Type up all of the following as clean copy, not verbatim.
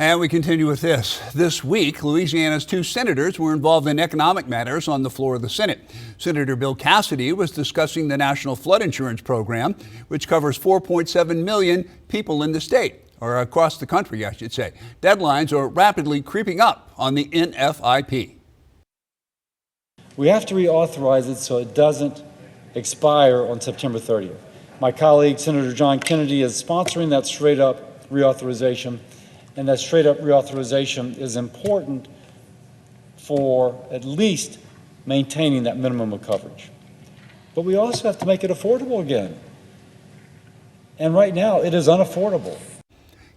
And we continue with this. This week, Louisiana's two senators were involved in economic matters on the floor of the Senate. Senator Bill Cassidy was discussing the National Flood Insurance Program, which covers 4.7 million people in the state, or across the country, I should say. Deadlines are rapidly creeping up on the NFIP. We have to reauthorize it so it doesn't expire on September 30th. My colleague, Senator John Kennedy, is sponsoring that straight-up reauthorization. And that straight-up reauthorization is important for at least maintaining that minimum of coverage. But we also have to make it affordable again. And right now, it is unaffordable.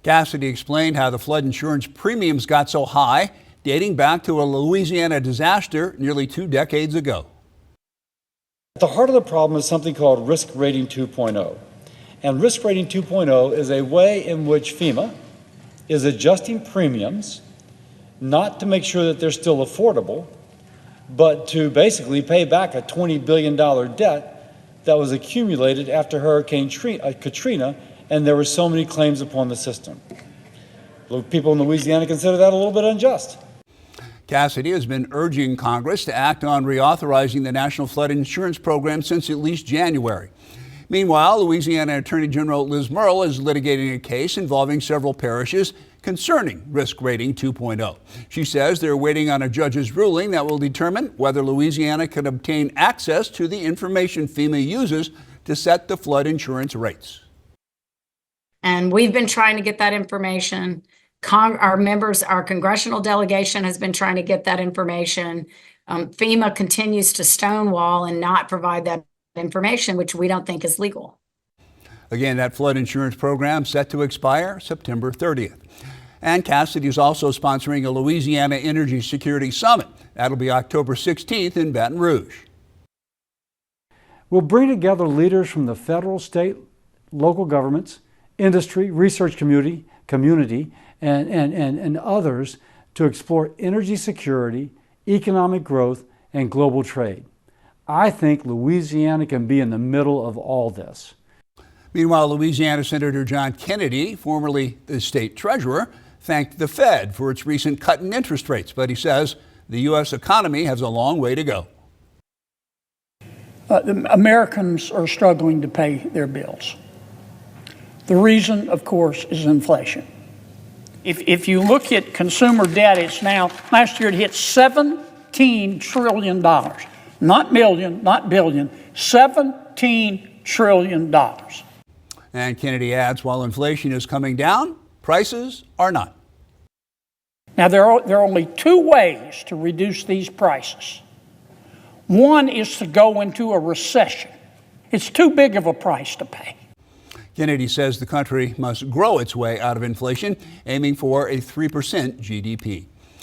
Cassidy explained how the flood insurance premiums got so high, dating back to a Louisiana disaster nearly 2 decades ago. At the heart of the problem is something called Risk Rating 2.0. And Risk Rating 2.0 is a way in which FEMA is adjusting premiums, not to make sure that they're still affordable, but to basically pay back a $20 billion debt that was accumulated after Hurricane Katrina, and there were so many claims upon the system. People in Louisiana consider that a little bit unjust. Cassidy has been urging Congress to act on reauthorizing the National Flood Insurance Program since at least January. Meanwhile, Louisiana Attorney General Liz Murrill is litigating a case involving several parishes concerning Risk Rating 2.0. She says they're waiting on a judge's ruling that will determine whether Louisiana can obtain access to the information FEMA uses to set the flood insurance rates. And we've been trying to get that information. Our members, our congressional delegation has been trying to get that information. FEMA continues to stonewall and not provide that information, which we don't think is legal. Again, that flood insurance program set to expire September 30th. And Cassidy is also sponsoring a Louisiana Energy Security Summit. That'll be October 16th in Baton Rouge. We'll bring together leaders from the federal, state, local governments, industry, research community, and others to explore energy security, economic growth, and global trade. I think Louisiana can be in the middle of all this. Meanwhile, Louisiana Senator John Kennedy, formerly the state treasurer, thanked the Fed for its recent cut in interest rates, but he says the U.S. economy has a long way to go. The Americans are struggling to pay their bills. The reason, of course, is inflation. If you look at consumer debt, it's now, last year it hit $17 trillion. Not million, not billion, $17 trillion. And Kennedy adds, while inflation is coming down, prices are not. Now, there are only two ways to reduce these prices. One is to go into a recession. It's too big of a price to pay. Kennedy says the country must grow its way out of inflation, aiming for a 3% GDP.